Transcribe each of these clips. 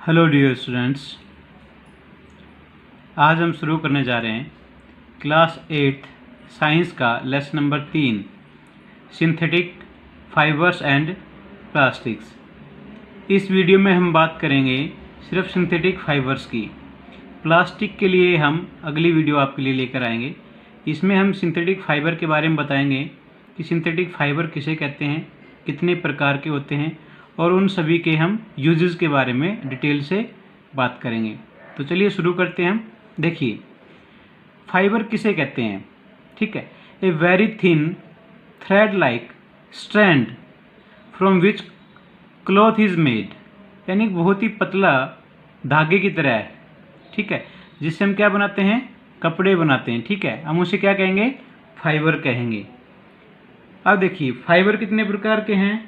Hello dear students, आज हम शुरू करने जा रहे हैं क्लास 8 साइंस का lesson number 3 synthetic fibres and plastics. इस वीडियो में हम बात करेंगे सिर्फ सिंथेटिक फाइबर्स की। प्लास्टिक के लिए हम अगली वीडियो आपके लिए लेकर आएंगे। इसमें हम सिंथेटिक फाइबर के बारे में बताएंगे कि सिंथेटिक फाइबर किसे कहते हैं, कितने प्रकार के होते हैं और उन सभी के हम यूजेस के बारे में डिटेल से बात करेंगे। तो चलिए शुरू करते हैं हम। देखिए, फाइबर किसे कहते हैं। ठीक है, a very thin thread like strand from which cloth is made, यानी बहुत ही पतला धागे की तरह है। ठीक है, जिससे हम क्या बनाते हैं, कपड़े बनाते हैं। ठीक है, हम उसे क्या कहेंगे, फाइबर कहेंगे। अब देखिए, फाइबर कितने प्रकार के हैं।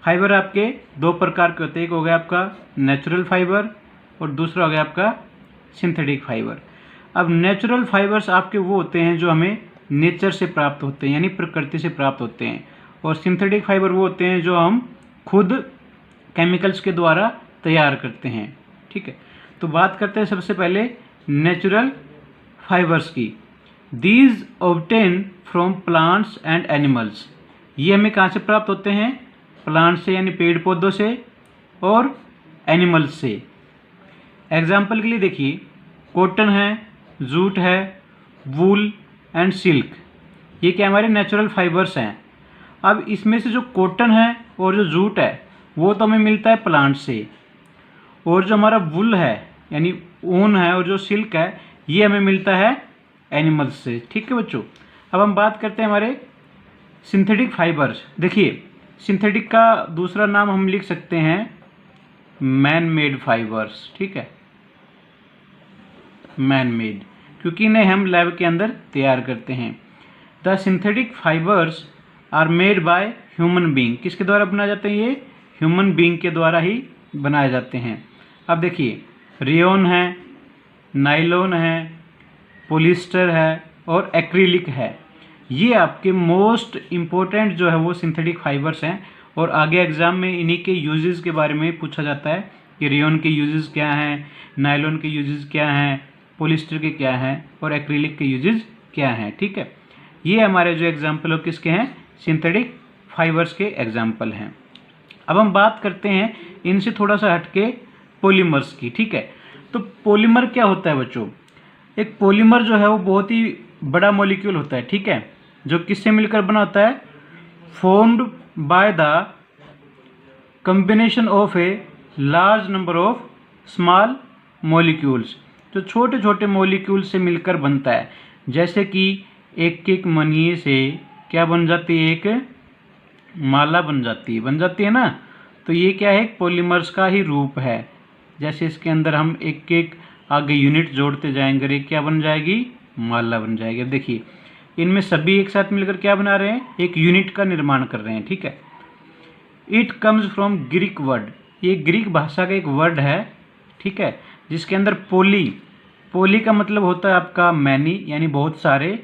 फाइबर आपके दो प्रकार के होते हैं, एक हो गया आपका नेचुरल फाइबर और दूसरा हो गया आपका सिंथेटिक फाइबर। अब नेचुरल फाइबर्स आपके वो होते हैं जो हमें नेचर से प्राप्त होते हैं, यानी प्रकृति से प्राप्त होते हैं, और सिंथेटिक फाइबर वो होते हैं जो हम खुद केमिकल्स के द्वारा तैयार करते हैं। ठीक है, तो बात करते हैं सबसे पहले नेचुरल फाइबर्स की। These obtain from plants and animals, ये हमें कहाँ से प्राप्त होते हैं, प्लांट से यानी पेड़ पौधों से और एनिमल्स से। एग्जाम्पल के लिए देखिए, कॉटन है, जूट है, वूल एंड सिल्क, ये क्या हमारे नेचुरल फाइबर्स हैं। अब इसमें से जो कॉटन है और जो जूट है वो तो हमें मिलता है प्लांट से, और जो हमारा वूल है यानी ऊन है और जो सिल्क है ये हमें मिलता है एनिमल्स से। ठीक है बच्चों, अब हम बात करते हैं हमारे सिंथेटिक फाइबर्स। देखिए, सिंथेटिक का दूसरा नाम हम लिख सकते हैं मैन मेड फाइबर्स। ठीक है, मैन मेड, क्योंकि इन्हें हम लैब के अंदर तैयार करते हैं। The synthetic fibres are made by human being, किसके द्वारा बनाए जाते हैं, ये ह्यूमन बीइंग के द्वारा ही बनाए जाते हैं। अब देखिए, रेयॉन है, नाइलॉन है, पॉलिस्टर है और एक्रिलिक है, ये आपके मोस्ट इम्पोर्टेंट जो है वो सिंथेटिक फाइबर्स हैं। और आगे एग्जाम में इन्हीं के यूजेस के बारे में पूछा जाता है कि रेयॉन के यूजेस क्या हैं, नायलॉन के यूजेस क्या हैं, पॉलिस्टर के क्या हैं और एक्रिलिक के यूजेस क्या हैं। ठीक है, ये हमारे जो एग्जाम्पल हो किसके हैं, सिंथेटिक फाइबर्स के एग्जाम्पल हैं। अब हम बात करते हैं इनसे थोड़ा सा हटके पॉलीमर्स की। ठीक है, तो पॉलीमर क्या होता है बच्चों। एक पॉलीमर जो है वो बहुत ही बड़ा मॉलिक्यूल होता है। ठीक है, जो किससे मिलकर बना होता है, formed by the combination of a large number of small molecules, जो छोटे छोटे मॉलिक्यूल से मिलकर बनता है। जैसे कि एक मनीय से क्या बन जाती है, एक माला बन जाती है ना। तो ये क्या है, पॉलीमर्स का ही रूप है। जैसे इसके अंदर हम एक एक आगे यूनिट जोड़ते जाएंगे, एक क्या बन जाएगी, माला बन जाएगी। अब देखिए, इनमें सभी एक साथ मिलकर क्या बना रहे हैं, एक यूनिट का निर्माण कर रहे हैं। ठीक है, it comes from Greek word, ये ग्रीक भाषा का एक वर्ड है। ठीक है, जिसके अंदर पोली का मतलब होता है आपका मैनी यानी बहुत सारे,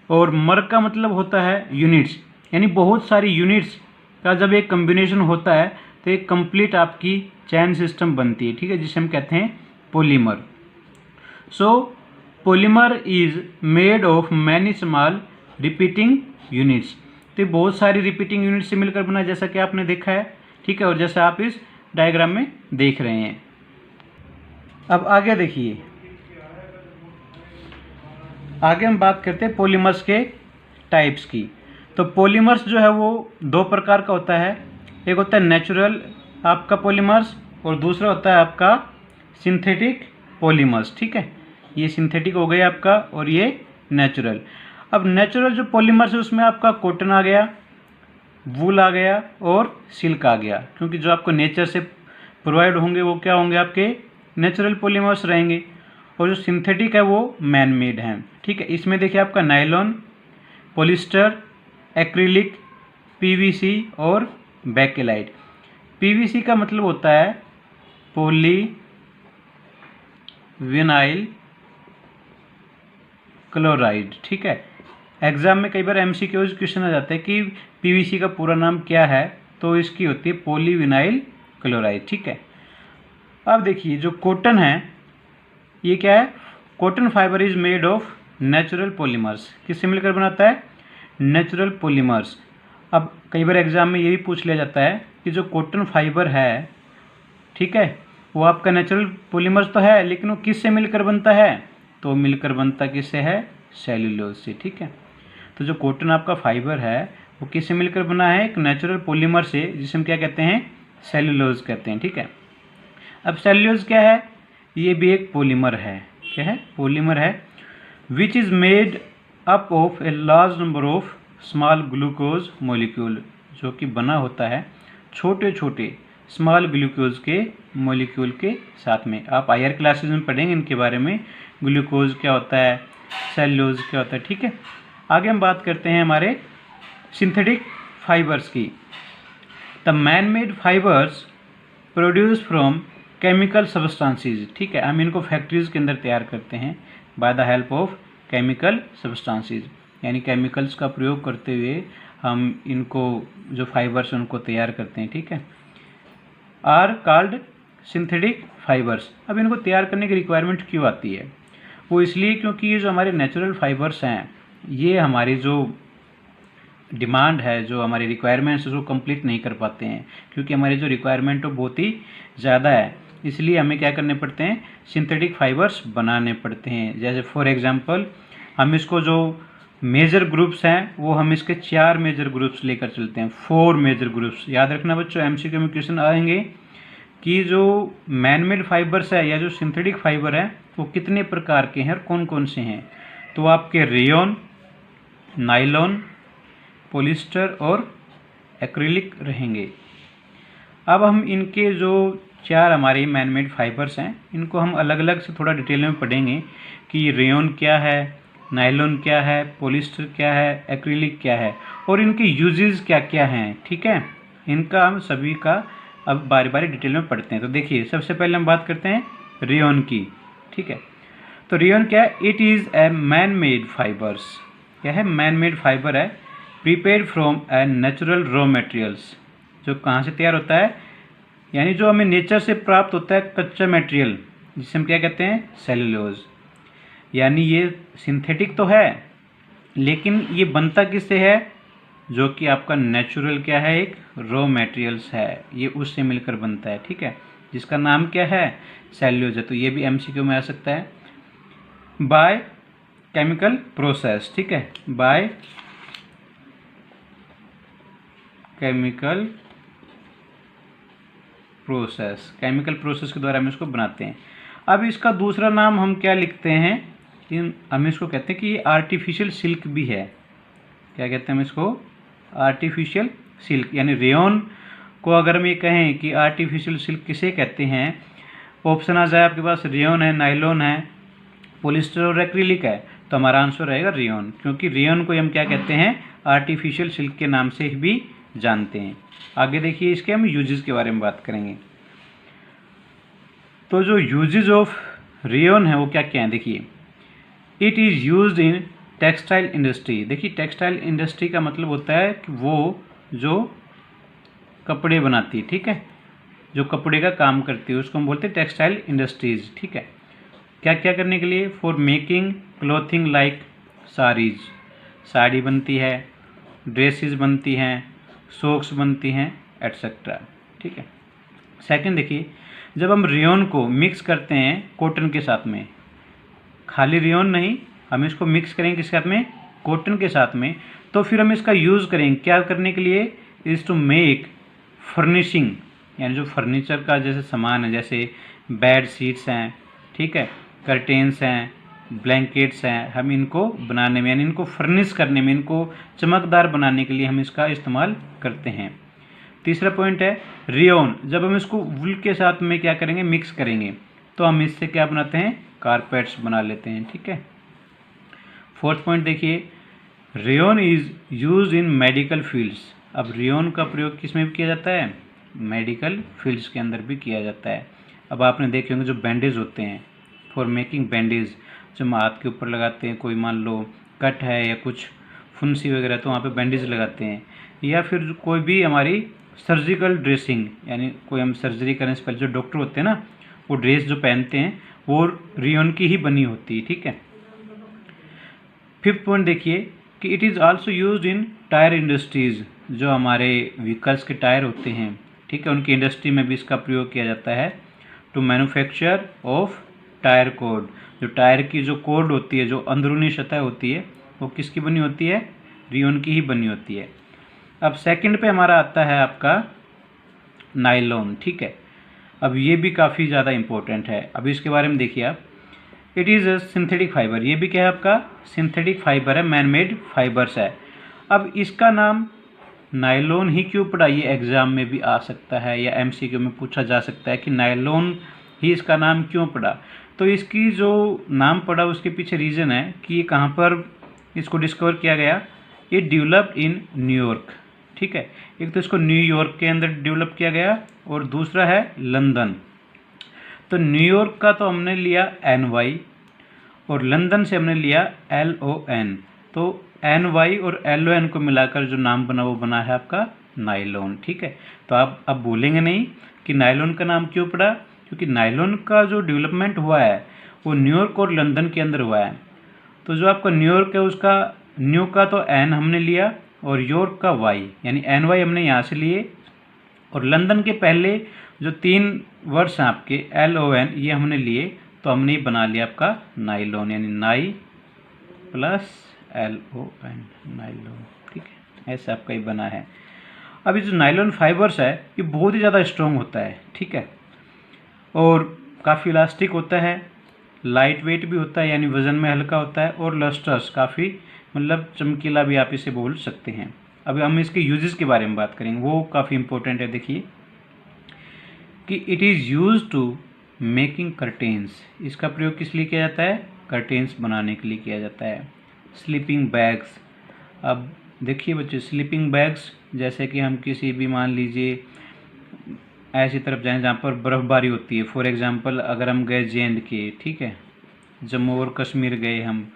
और मर का मतलब होता है यूनिट्स, यानी बहुत सारी यूनिट्स का जब एक कम्बिनेशन होता है तो एक कंप्लीट आपकी चैन सिस्टम बनती है। ठीक है, जिसे हम कहते हैं polymer. So polymer is made of many small repeating units, तो बहुत सारी रिपीटिंग यूनिट से मिलकर बना, जैसा कि आपने देखा है। ठीक है, और जैसा आप इस डायग्राम में देख रहे हैं। अब आगे देखिए, आगे हम बात करते हैं पॉलीमर्स के टाइप्स की। तो पॉलीमर्स जो है वो दो प्रकार का होता है, एक होता है नेचुरल आपका पॉलीमर्स और दूसरा होता है आपका सिंथेटिक पॉलीमर्स। ठीक है, ये सिंथेटिक हो गया आपका और ये नेचुरल। अब नेचुरल जो पॉलीमर्स है उसमें आपका कॉटन आ गया, वूल आ गया और सिल्क आ गया, क्योंकि जो आपको नेचर से प्रोवाइड होंगे वो क्या होंगे, आपके नेचुरल पॉलीमर्स रहेंगे। और जो सिंथेटिक है वो मैन मेड हैं। ठीक है, इसमें देखिए आपका नायलॉन, पॉलिस्टर, एक्रिलिक, पीवीसी और बेकेलाइट। पीवीसी का मतलब होता है पॉली विनाइल क्लोराइड। ठीक है, एग्जाम में कई बार एमसीक्यूज क्वेश्चन आ जाता है कि पीवीसी का पूरा नाम क्या है, तो इसकी होती है पॉलीविनाइल क्लोराइड। ठीक है, अब देखिए जो कॉटन है ये क्या है, cotton fibre is made of natural polymers. किससे मिलकर बनाता है, नेचुरल पॉलीमर्स। अब कई बार एग्जाम में ये भी पूछ लिया जाता है कि जो कॉटन फाइबर है, ठीक है, वो आपका नेचुरल पॉलीमर्स तो है, लेकिन वो किससे मिलकर बनता है, तो मिलकर बनता किससे है, सेल्यूलोज से। ठीक है, तो जो कॉटन आपका फाइबर है वो किससे मिलकर बना है, एक नेचुरल पॉलीमर से, जिसे हम क्या कहते हैं, सेल्यूलोज कहते हैं। ठीक है, अब सेल्यूलोज क्या है, ये भी एक पॉलीमर है। क्या है, पॉलीमर है। Which is made up of a large number of small glucose molecule, जो कि बना होता है छोटे छोटे स्मॉल ग्लूकोज के मॉलिक्यूल के साथ में। आप हायर क्लासेस में पढ़ेंगे इनके बारे में, ग्लूकोज क्या होता है, सेल्यूलोज क्या होता है। ठीक है, आगे हम बात करते हैं हमारे सिंथेटिक फाइबर्स की। The man made fibres produce from chemical substances. ठीक है, हम इनको फैक्ट्रीज के अंदर तैयार करते हैं by the help of chemical substances, यानी केमिकल्स का प्रयोग करते हुए हम इनको जो फाइबर्स उनको तैयार करते हैं। ठीक है, आर कॉल्ड सिंथेटिक फाइबर्स। अब इनको तैयार करने की रिक्वायरमेंट क्यों आती है, वो इसलिए क्योंकि ये जो हमारे नेचुरल फाइबर्स हैं ये हमारी जो डिमांड है, जो हमारी रिक्वायरमेंट्स जो कंप्लीट नहीं कर पाते हैं, क्योंकि हमारी जो रिक्वायरमेंट है बहुत ही ज़्यादा है, इसलिए हमें क्या करने पड़ते हैं, सिंथेटिक फाइबर्स बनाने पड़ते हैं। जैसे फॉर एग्जांपल हम इसको जो मेजर ग्रुप्स हैं वो हम इसके 4 मेजर ग्रुप्स लेकर चलते हैं, 4 मेजर ग्रुप्स। याद रखना बच्चों, एमसीक्यू में क्वेश्चन आएंगे कि जो मैनमेड फाइबर्स है या जो सिंथेटिक फाइबर है वो कितने प्रकार के हैं और कौन कौन से हैं, तो आपके रेयन, नायलॉन, पॉलिस्टर और एक्रिलिक रहेंगे। अब हम इनके जो 4 हमारे मैनमेड फाइबर्स हैं इनको हम अलग अलग से थोड़ा डिटेल में पढ़ेंगे कि रेयन क्या है, नायलॉन क्या है, पॉलिस्टर क्या है, एक्रिलिक क्या है और इनके यूजेस क्या क्या हैं। ठीक है, इनका हम सभी का अब बारी बारी डिटेल में पढ़ते हैं। तो देखिए सबसे पहले हम बात करते हैं रेयन की। ठीक है, तो रेयन क्या है, it is a man made fibres. क्या है, मैन मेड फाइबर है, prepared from a natural raw materials. जो कहाँ से तैयार होता है, यानी जो हमें नेचर से प्राप्त होता है कच्चा मटेरियल, जिसे हम क्या कहते हैं, सेल्यूलोज। यानी ये सिंथेटिक तो है लेकिन ये बनता किससे है, जो कि आपका नेचुरल क्या है, एक रॉ मटेरियल्स है, ये उससे मिलकर बनता है। ठीक है, जिसका नाम क्या है, सेल्यूलोज है। तो ये भी एमसीक्यू में आ सकता है। By chemical process. ठीक है, by chemical process, chemical process के द्वारा हम इसको बनाते हैं। अब इसका दूसरा नाम हम क्या लिखते हैं, हम इसको कहते हैं कि ये आर्टिफिशियल सिल्क भी है। क्या कहते हैं हम इसको, आर्टिफिशियल सिल्क। यानी रेयन को अगर हम ये कहें कि आर्टिफिशियल सिल्क किसे कहते हैं, ऑप्शन आ जाए आपके पास, रेयन है, नायलॉन है, पॉलिस्टर और एक्रिलिक है, तो हमारा आंसर रहेगा रेयन, क्योंकि रेयन को हम क्या कहते हैं, आर्टिफिशियल सिल्क के नाम से भी जानते हैं। आगे देखिए इसके हम यूजेस के बारे में बात करेंगे। तो जो यूजेस ऑफ रेयन है वो क्या क्या है, देखिए it is used in textile industry. देखिए टेक्सटाइल इंडस्ट्री का मतलब होता है कि वो जो कपड़े बनाती है। ठीक है, जो कपड़े का काम करती है उसको हम बोलते हैं टेक्सटाइल इंडस्ट्रीज। ठीक है, क्या क्या करने के लिए, for making clothing like saris, sari बनती है, ड्रेसेस बनती हैं, सॉक्स बनती हैं, एट्सेट्रा। ठीक है, सेकंड देखिए, जब हम रेयन को मिक्स करते हैं कॉटन के साथ में, खाली रेयन नहीं, हम इसको मिक्स करेंगे किसके साथ में, कॉटन के साथ में, तो फिर हम इसका यूज़ करेंगे क्या करने के लिए, इज़ टू मेक फर्निशिंग, यानी जो फर्नीचर का जैसे सामान है, जैसे बेड शीट्स हैं, ठीक है, कर्टेन्स हैं, ब्लैंकेट्स हैं, हम इनको बनाने में, यानी इनको फर्निश करने में, इनको चमकदार बनाने के लिए हम इसका इस्तेमाल करते हैं। तीसरा पॉइंट है रेयन, जब हम इसको वुल के साथ में क्या करेंगे, मिक्स करेंगे, तो हम इससे क्या बनाते हैं, कारपेट्स बना लेते हैं। ठीक है, फोर्थ पॉइंट देखिए, rayon is used in medical fields. अब रेयन का प्रयोग किस में भी किया जाता है, मेडिकल फील्ड्स के अंदर भी किया जाता है। अब आपने देखे होंगे जो बैंडेज होते हैं, फॉर मेकिंग बैंडेज, जो हम हाथ के ऊपर लगाते हैं, कोई मान लो कट है या कुछ फुंसी वगैरह, तो वहाँ पे बैंडेज लगाते हैं। या फिर कोई भी हमारी सर्जिकल ड्रेसिंग, यानी कोई हम सर्जरी करने से पहले जो डॉक्टर होते हैं ना, वो ड्रेस जो पहनते हैं वो रेयॉन की ही बनी होती है, ठीक है। फिफ्थ पॉइंट देखिए कि it is also used in tyre industries, जो हमारे व्हीकल्स के टायर होते हैं, ठीक है, उनकी इंडस्ट्री में भी इसका प्रयोग किया जाता है। To manufacture of tyre cord, जो टायर की जो कोड होती है, जो अंदरूनी सतह होती है, वो किसकी बनी होती है? रेयॉन की ही बनी होती है। अब सेकंड पे हमारा आता है आपका नायलॉन, ठीक है। अब ये भी काफ़ी ज़्यादा इम्पोर्टेंट है। अब इसके बारे में देखिए आप, it is a synthetic fibre, ये भी क्या है आपका? सिंथेटिक फाइबर है, मैन मेड फाइबर्स है। अब इसका नाम नायलॉन ही क्यों पड़ा? ये एग्ज़ाम में भी आ सकता है या एमसीक्यू में पूछा जा सकता है कि नायलॉन ही इसका नाम क्यों पड़ा। तो इसकी जो नाम पड़ा उसके पीछे रीज़न है कि ये कहाँ पर इसको डिस्कवर किया गया। ये डेवलप्ड इन न्यूयॉर्क, ठीक है। एक तो इसको न्यूयॉर्क के अंदर डेवलप किया गया और दूसरा है लंदन। तो न्यूयॉर्क का तो हमने लिया NY और लंदन से हमने लिया LON। तो NY और LON को मिलाकर जो नाम बना वो बना है आपका नायलॉन, ठीक है। तो आप अब बोलेंगे नहीं कि नायलॉन का नाम क्यों पड़ा, क्योंकि नायलॉन का जो डेवलपमेंट हुआ है वो न्यूयॉर्क और लंदन के अंदर हुआ है। तो जो आपका न्यूयॉर्क है उसका न्यू का तो N हमने लिया और यॉर्क का Y, यानी NY हमने यहाँ से लिए, और लंदन के पहले जो 3 वर्ड्स हैं आपके LON ये हमने लिए, तो हमने ही बना लिया आपका नायलॉन, यानी नाई प्लस LON, नायलॉन, ठीक है। ऐसा आपका ही बना है। अब ये जो नायलॉन फाइबर्स है ये बहुत ही ज़्यादा स्ट्रॉन्ग होता है, ठीक है, और काफ़ी इलास्टिक होता है, लाइट वेट भी होता है, यानी वज़न में हल्का होता है, और लस्ट्रस, काफ़ी मतलब चमकीला भी आप इसे बोल सकते हैं। अभी हम इसके यूजेस के बारे में बात करेंगे, वो काफ़ी इंपॉर्टेंट है। देखिए कि it is use to making curtains, इसका प्रयोग किस लिए किया जाता है? कर्टेन्स बनाने के लिए किया जाता है। स्लीपिंग बैग्स, अब देखिए बच्चे, स्लीपिंग बैग्स जैसे कि हम किसी भी मान लीजिए ऐसी तरफ जाएं जहाँ पर बर्फ़बारी होती है, फॉर एग्जांपल अगर हम गए JNK, ठीक है, जम्मू और कश्मीर गए हम,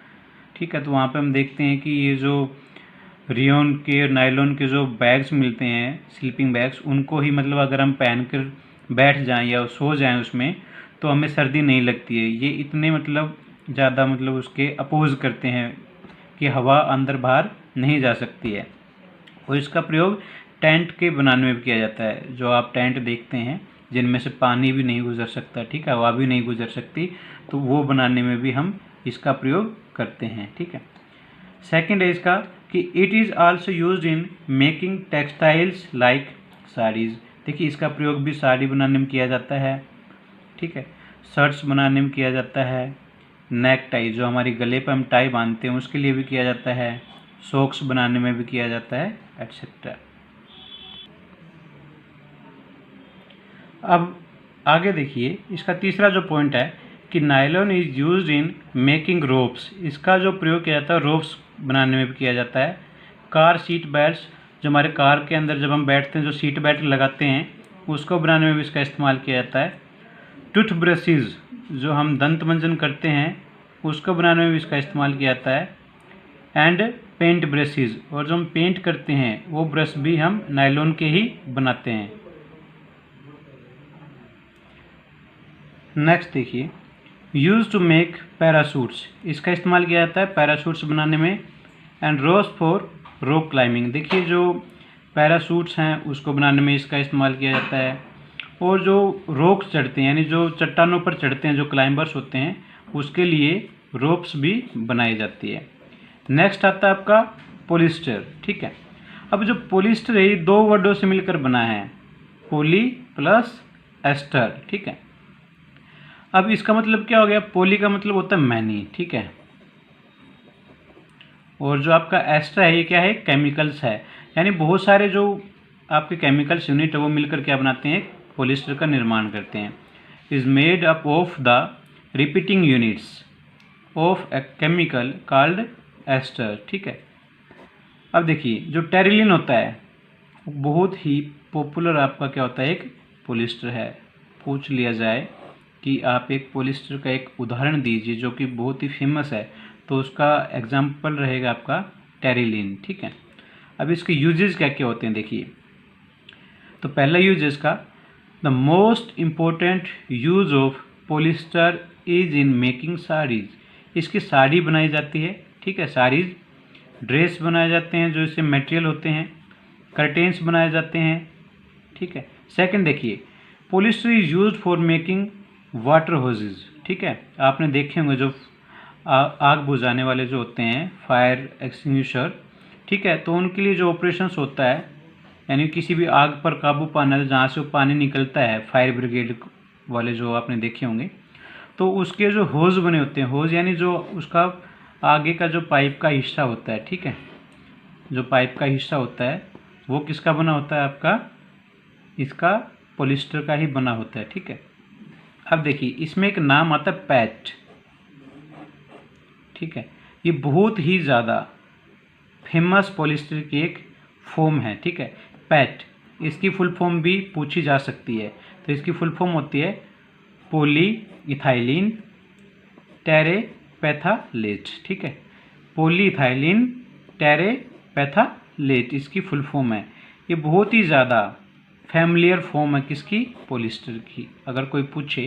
ठीक है, तो वहाँ पे हम देखते हैं कि ये जो रेयॉन के नायलॉन के जो बैग्स मिलते हैं, स्लीपिंग बैग्स, उनको ही मतलब अगर हम पहन कर बैठ जाएं या सो जाएं उसमें, तो हमें सर्दी नहीं लगती है। ये इतने मतलब ज़्यादा मतलब उसके अपोज करते हैं कि हवा अंदर बाहर नहीं जा सकती है। और इसका प्रयोग टेंट के बनाने में भी किया जाता है। जो आप टेंट देखते हैं जिनमें से पानी भी नहीं गुजर सकता, ठीक है, हवा भी नहीं गुजर सकती, तो वो बनाने में भी हम इसका प्रयोग करते हैं, ठीक है। सेकंड है इसका कि it is also used in making textiles like saris. देखिए इसका प्रयोग भी साड़ी बनाने में किया जाता है, ठीक है, शर्ट्स बनाने में किया जाता है, नेक टाई जो हमारी गले पर हम टाई बांधते हैं उसके लिए भी किया जाता है, सॉक्स बनाने में भी किया जाता है, एटसेट्रा। अब आगे देखिए इसका तीसरा जो पॉइंट है कि nylon is used in making ropes, इसका जो प्रयोग किया जाता है रोप्स बनाने में भी किया जाता है। कार सीट बेल्ट्स, जो हमारे कार के अंदर जब हम बैठते हैं जो सीट बेल्ट लगाते हैं उसको बनाने में भी इसका इस्तेमाल किया जाता है। टूथ ब्रशेज़, जो हम दंत मंजन करते हैं उसको बनाने में भी इसका इस्तेमाल किया जाता है। एंड पेंट ब्रशेज़, और जो हम पेंट करते हैं वो ब्रश भी हम नायलॉन के ही बनाते हैं। नेक्स्ट देखिए, यूज टू मेक पैराशूट्स, इसका इस्तेमाल किया जाता है पैराशूट्स बनाने में। And rose for rock climbing, देखिए जो पैराशूट्स हैं उसको बनाने में इसका इस्तेमाल किया जाता है। और जो रोक्स चढ़ते हैं यानी जो चट्टानों पर चढ़ते हैं जो क्लाइंबर्स होते हैं उसके लिए रोप्स भी बनाई जाती है। नेक्स्ट आता है आपका पोलिस्टर, ठीक है। अब जो पोलिस्टर है ये 2 वर्डों से मिलकर बना है, पोली प्लस एस्टर, ठीक है। अब इसका मतलब क्या हो गया? पोली का मतलब होता है मैनी, ठीक है, और जो आपका एस्टर है ये क्या है? केमिकल्स है, यानी बहुत सारे जो आपके केमिकल्स यूनिट है वो मिलकर क्या बनाते हैं? पॉलिएस्टर का निर्माण करते हैं। Is made up of the repeating units of a chemical called ester, ठीक है। अब देखिए जो टेरिलिन होता है बहुत ही पॉपुलर आपका क्या होता है? एक पॉलिएस्टर है। पूछ लिया जाए कि आप एक पॉलिएस्टर का एक उदाहरण दीजिए जो कि बहुत ही फेमस है, तो उसका एग्जाम्पल रहेगा आपका टेरिलिन, ठीक है। अब इसके यूजेस क्या क्या होते हैं देखिए। तो पहला यूज इसका the most important use of polyester is in making saris. इसकी साड़ी बनाई जाती है, ठीक है, साड़ीज, ड्रेस बनाए जाते हैं जो इससे मटेरियल होते हैं, कर्टेन्स बनाए जाते हैं, ठीक है। सेकंड देखिए, polyester is used for making water hoses, ठीक है। आपने देखे होंगे जो आग बुझाने वाले जो होते हैं, फायर एक्सटिंग्विशर, ठीक है, तो उनके लिए जो ऑपरेशंस होता है, यानी किसी भी आग पर काबू पाना है जहाँ से वो पानी निकलता है, फायर ब्रिगेड वाले जो आपने देखे होंगे, तो उसके जो होज बने होते हैं, होज यानी जो उसका आगे का जो पाइप का हिस्सा होता है, ठीक है, जो पाइप का हिस्सा होता है वो किसका बना होता है, आपका इसका पॉलिस्टर का ही बना होता है, ठीक है। अब देखिए इसमें एक नाम आता है पैट, ठीक है, ये बहुत ही ज़्यादा फेमस पॉलिस्टर की एक फॉर्म है, ठीक है, पैट। इसकी फुल फॉर्म भी पूछी जा सकती है, तो इसकी फुल फॉर्म होती है पॉली इथाइलिन टेरेपैथालेट, ठीक है, पॉली इथाइलिन टेरेपैथालेट इसकी फुल फॉर्म है। ये बहुत ही ज़्यादा फैमिलियर फॉर्म है किसकी, पॉलिस्टर की। अगर कोई पूछे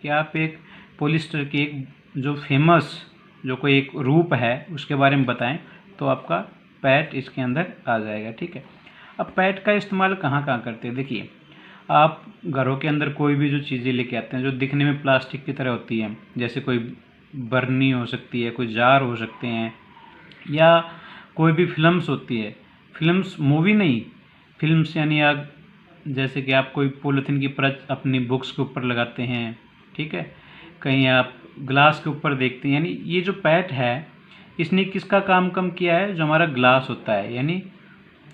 कि आप एक पॉलिस्टर की एक जो फेमस जो कोई एक रूप है उसके बारे में बताएं, तो आपका पैट इसके अंदर आ जाएगा, ठीक है। अब पैट का इस्तेमाल कहाँ कहाँ करते हैं, देखिए आप घरों के अंदर कोई भी जो चीज़ें लेके आते हैं जो दिखने में प्लास्टिक की तरह होती है, जैसे कोई बर्नी हो सकती है, कोई जार हो सकते हैं, या कोई भी फिल्म्स होती है, फिल्म्स मूवी नहीं, फिल्म्स यानी आप जैसे कि आप कोई पॉलीथीन की परत अपनी बुक्स के ऊपर लगाते हैं, ठीक है, कहीं आप ग्लास के ऊपर देखते हैं, यानी ये जो पैट है इसने किसका काम कम किया है, जो हमारा ग्लास होता है, यानी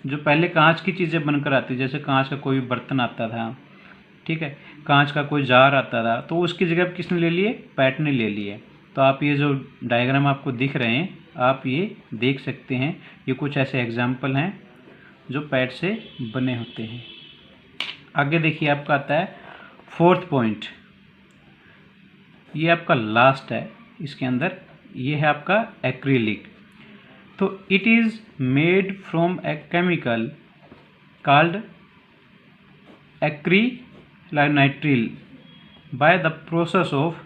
जो पहले कांच की चीज़ें बनकर आती, जैसे कांच का कोई बर्तन आता था, ठीक है, कांच का कोई जार आता था, तो उसकी जगह किसने ले लिए, पैट ने ले लिए। तो आप ये जो डायग्राम आपको दिख रहे हैं आप ये देख सकते हैं, ये कुछ ऐसे एग्जाम्पल हैं जो पैट से बने होते हैं। आगे देखिए आपका आता है फोर्थ पॉइंट, ये आपका लास्ट है इसके अंदर, ये है आपका एक्रिलिक। तो it is made from a chemical called acrylonitrile by the process of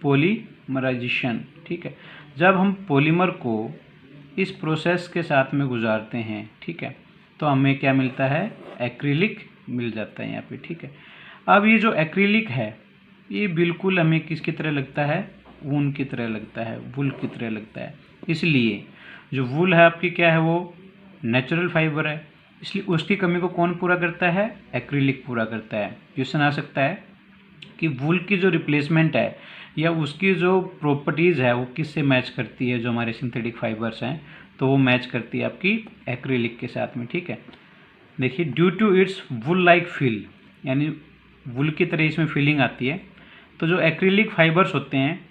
polymerisation, ठीक है। जब हम पॉलीमर को इस प्रोसेस के साथ में गुजारते हैं, ठीक है, तो हमें क्या मिलता है, एक्रिलिक मिल जाता है यहाँ पे, ठीक है। अब ये जो एक्रिलिक है ये बिल्कुल हमें किसकी तरह लगता है, ऊन की तरह लगता है, वुल की तरह लगता है। इसलिए जो वुल है आपकी क्या है, वो नेचुरल फाइबर है, इसलिए उसकी कमी को कौन पूरा करता है, एक्रिलिक पूरा करता है। क्वेश्चन आ सकता है कि वुल की जो रिप्लेसमेंट है या उसकी जो प्रॉपर्टीज़ है वो किससे मैच करती है, जो हमारे सिंथेटिक फाइबर्स हैं, तो वो मैच करती है आपकी एक्रिलिक के साथ में, ठीक है। देखिए due to its wool like feel, यानी वुल की तरह इसमें फीलिंग आती है, तो जो एक्रिलिक फाइबर्स होते हैं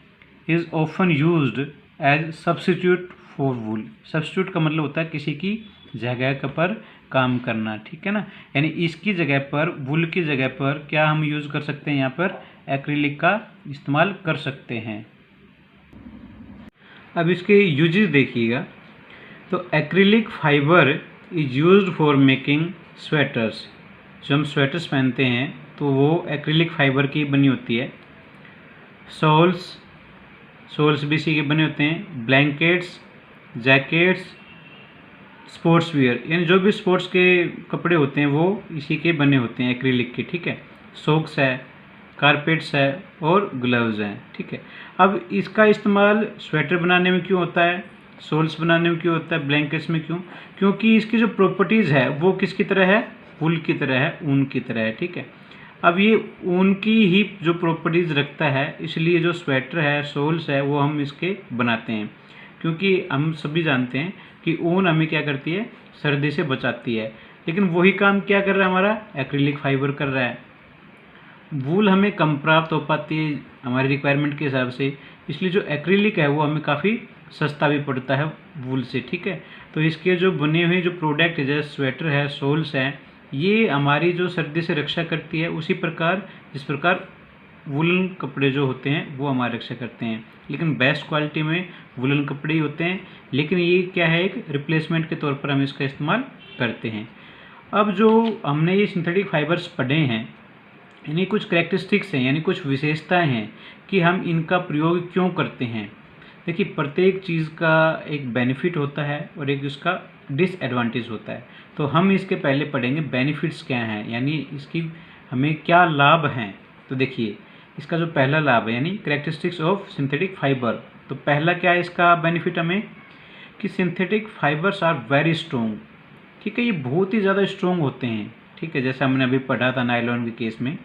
is often used as substitute for wool. Substitute का मतलब होता है किसी की जगह पर काम करना, ठीक है ना, यानी इसकी जगह पर, वुल की जगह पर क्या हम यूज़ कर सकते हैं, यहाँ पर एक्रिलिक का इस्तेमाल कर सकते हैं। अब इसके यूजेस देखिएगा, तो acrylic fibre is used for making sweaters. जो हम स्वेटर्स पहनते हैं तो वो एक्रिलिक फाइबर की बनी होती है। सोल्स भी इसी के बने होते हैं। ब्लैंकेट्स, जैकेट्स, स्पोर्ट्स वियर, यानी जो भी स्पोर्ट्स के कपड़े होते हैं वो इसी के बने होते हैं, एक्रिलिक के, ठीक है। सॉक्स है, कारपेट्स है और ग्लव्स हैं, ठीक है। अब इसका इस्तेमाल स्वेटर बनाने में क्यों होता है, सोल्स बनाने में क्यों होता है, ब्लैंकेट्स में क्यों, क्योंकि इसकी जो प्रॉपर्टीज़ है वो किसकी तरह है, वुल की तरह है, ऊन की तरह है, ठीक है। अब ये ऊन की ही जो प्रॉपर्टीज़ रखता है, इसलिए जो स्वेटर है, सोल्स है, वो हम इसके बनाते हैं, क्योंकि हम सभी जानते हैं कि ऊन हमें क्या करती है, सर्दी से बचाती है। लेकिन वही काम क्या कर रहा है, हमारा एक्रिलिक फाइबर कर रहा है। वूल हमें कम प्राप्त हो पाती है हमारी रिक्वायरमेंट के हिसाब से, इसलिए जो एक्रिलिक है वो हमें काफ़ी सस्ता भी पड़ता है वूल से, ठीक है। तो इसके जो बने हुए जो प्रोडक्ट है, जैसे स्वेटर है, सोल्स हैं, ये हमारी जो सर्दी से रक्षा करती है, उसी प्रकार जिस प्रकार वुलन कपड़े जो होते हैं वो हमारी रक्षा करते हैं। लेकिन बेस्ट क्वालिटी में वुलन कपड़े ही होते हैं, लेकिन ये क्या है, एक रिप्लेसमेंट के तौर पर हम इसका इस्तेमाल करते हैं। अब जो हमने ये सिंथेटिक फाइबर्स पढ़े हैं, यानी कुछ करेक्टरिस्टिक्स हैं, यानी कुछ विशेषताएं हैं कि हम इनका प्रयोग क्यों करते हैं। देखिए, प्रत्येक चीज़ का एक बेनिफिट होता है और एक उसका डिसएडवांटेज होता है। तो हम इसके पहले पढ़ेंगे बेनिफिट्स क्या हैं, यानी इसकी हमें क्या लाभ हैं। तो देखिए, इसका जो पहला लाभ है यानी करेक्टरिस्टिक्स ऑफ सिंथेटिक फाइबर, तो पहला क्या है इसका बेनिफिट हमें कि synthetic fibres are very strong. ठीक है, ये बहुत ही ज़्यादा स्ट्रॉन्ग होते हैं। ठीक है, जैसे हमने अभी पढ़ा था नायलॉन के केस में,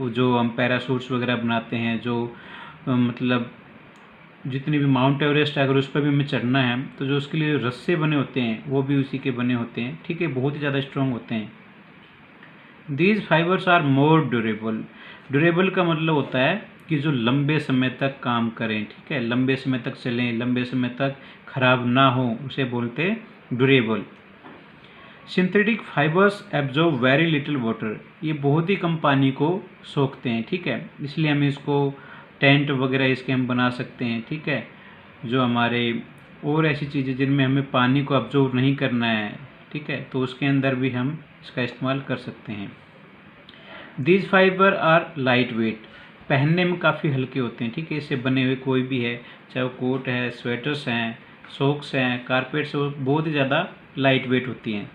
वो जो हम पैराशूट्स वगैरह बनाते हैं, जो मतलब जितनी भी माउंट एवरेस्ट है अगर उस पर भी हमें चढ़ना है तो जो उसके लिए रस्से बने होते हैं वो भी उसी के बने होते हैं। ठीक है, बहुत ही ज़्यादा स्ट्रॉन्ग होते हैं। These fibres are more durable. Durable का मतलब होता है कि जो लंबे समय तक काम करें, ठीक है, लंबे समय तक चलें, लंबे समय तक खराब ना हो, उसे बोलते हैं durable. Synthetic fibres absorb very little water, ये बहुत ही कम पानी को सोखते हैं। ठीक है, इसलिए हम इसको टेंट वगैरह इसके हम बना सकते हैं। ठीक है, जो हमारे और ऐसी चीज़ें जिनमें हमें पानी को अब्जॉर्ब नहीं करना है, ठीक है, तो उसके अंदर भी हम इसका इस्तेमाल कर सकते हैं। These fibre are light weight, पहनने में काफ़ी हल्के होते हैं। ठीक है, इससे बने हुए कोई भी है, चाहे वो कोट है, स्वेटर्स हैं, सॉक्स हैं, कारपेट्स, वो बहुत ही ज़्यादा लाइट वेट होती हैं।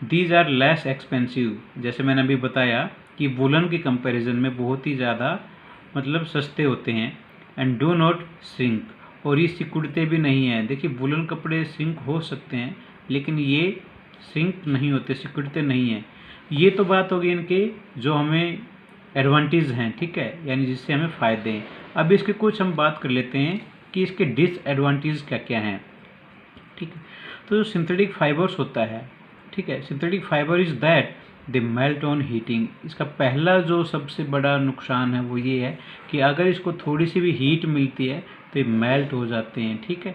दीज आर लेस एक्सपेंसिव, जैसे मैंने अभी बताया कि वुलन के कंपैरिजन में बहुत ही ज़्यादा मतलब सस्ते होते हैं। एंड डू नॉट श्रिंक, और ये सिकुड़ते भी नहीं हैं। देखिए, वुलन कपड़े श्रिंक हो सकते हैं लेकिन ये श्रिंक नहीं होते, सिकुड़ते नहीं हैं। ये तो बात होगी इनके जो हमें एडवांटेज हैं, ठीक है, यानी जिससे हमें फ़ायदे हैं। अब इसके कुछ हम बात कर लेते हैं कि इसके डिसएडवांटेज क्या क्या हैं। ठीक है, तो जो सिंथेटिक फाइबर्स होता है, ठीक है, synthetic fibre is that they melt on heating. इसका पहला जो सबसे बड़ा नुकसान है वो ये है कि अगर इसको थोड़ी सी भी हीट मिलती है तो ये मेल्ट हो जाते हैं। ठीक है,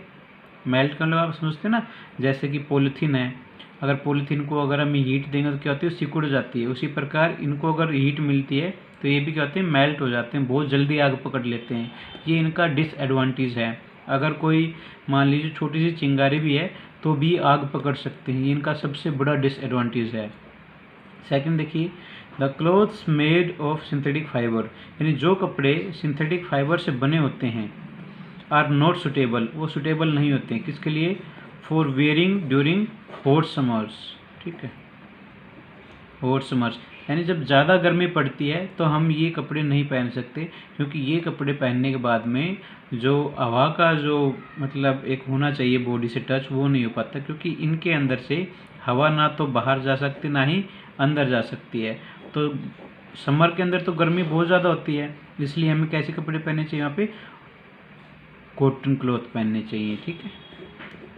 मेल्ट का मतलब आप समझते हैं ना, जैसे कि पॉलीथीन है, अगर पॉलीथीन को अगर हम हीट देंगे तो क्या होती है, सिकुड़ जाती है। उसी प्रकार इनको अगर हीट मिलती है तो ये भी क्या होते हैं, मेल्ट हो जाते हैं, बहुत जल्दी आग पकड़ लेते हैं। ये इनका डिसएडवांटेज है। अगर कोई मान लीजिए छोटी सी चिंगारी भी है तो भी आग पकड़ सकते हैं, ये इनका सबसे बड़ा डिसएडवांटेज है। सेकंड देखिए, the clothes made of synthetic fibre, यानी जो कपड़े सिंथेटिक फाइबर से बने होते हैं, आर नॉट सुटेबल, वो सुटेबल नहीं होते हैं किसके लिए, for wearing during hot summers. ठीक है, हॉट समर्स यानी जब ज़्यादा गर्मी पड़ती है तो हम ये कपड़े नहीं पहन सकते, क्योंकि ये कपड़े पहनने के बाद में जो हवा का जो मतलब एक होना चाहिए बॉडी से टच, वो नहीं हो पाता, क्योंकि इनके अंदर से हवा ना तो बाहर जा सकती ना ही अंदर जा सकती है। तो समर के अंदर तो गर्मी बहुत ज़्यादा होती है, इसलिए हमें कैसे कपड़े पहनने चाहिए, यहाँ पे कॉटन क्लॉथ पहनने चाहिए। ठीक है,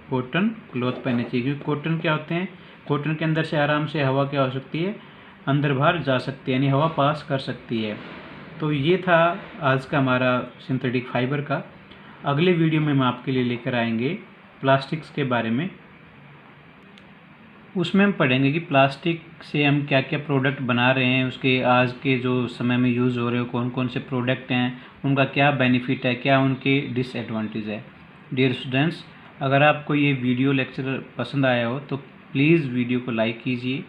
कॉटन क्लॉथ पहनने चाहिए, क्योंकि कॉटन क्या होते हैं, कॉटन के अंदर से आराम से हवा क्या हो सकती है, अंदर बाहर जा सकती है, यानी हवा पास कर सकती है। तो ये था आज का हमारा सिंथेटिक फाइबर का। अगले वीडियो में हम आपके लिए लेकर आएंगे प्लास्टिक्स के बारे में। उसमें हम पढ़ेंगे कि प्लास्टिक से हम क्या क्या प्रोडक्ट बना रहे हैं, उसके आज के जो समय में यूज़ हो रहे हो कौन कौन से प्रोडक्ट हैं, उनका क्या बेनिफिट है, क्या उनके डिसएडवांटेज है। डियर स्टूडेंट्स, अगर आपको ये वीडियो लेक्चर पसंद आया हो तो प्लीज़ वीडियो को लाइक कीजिए,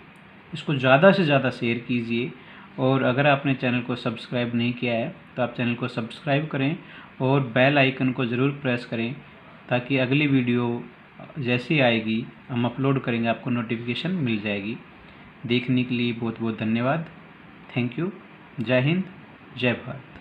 इसको ज़्यादा से ज़्यादा शेयर कीजिए, और अगर आपने चैनल को सब्सक्राइब नहीं किया है तो आप चैनल को सब्सक्राइब करें और बेल आइकन को ज़रूर प्रेस करें, ताकि अगली वीडियो जैसी आएगी हम अपलोड करेंगे आपको नोटिफिकेशन मिल जाएगी। देखने के लिए बहुत बहुत धन्यवाद। Thank you. जय हिंद, जय भारत।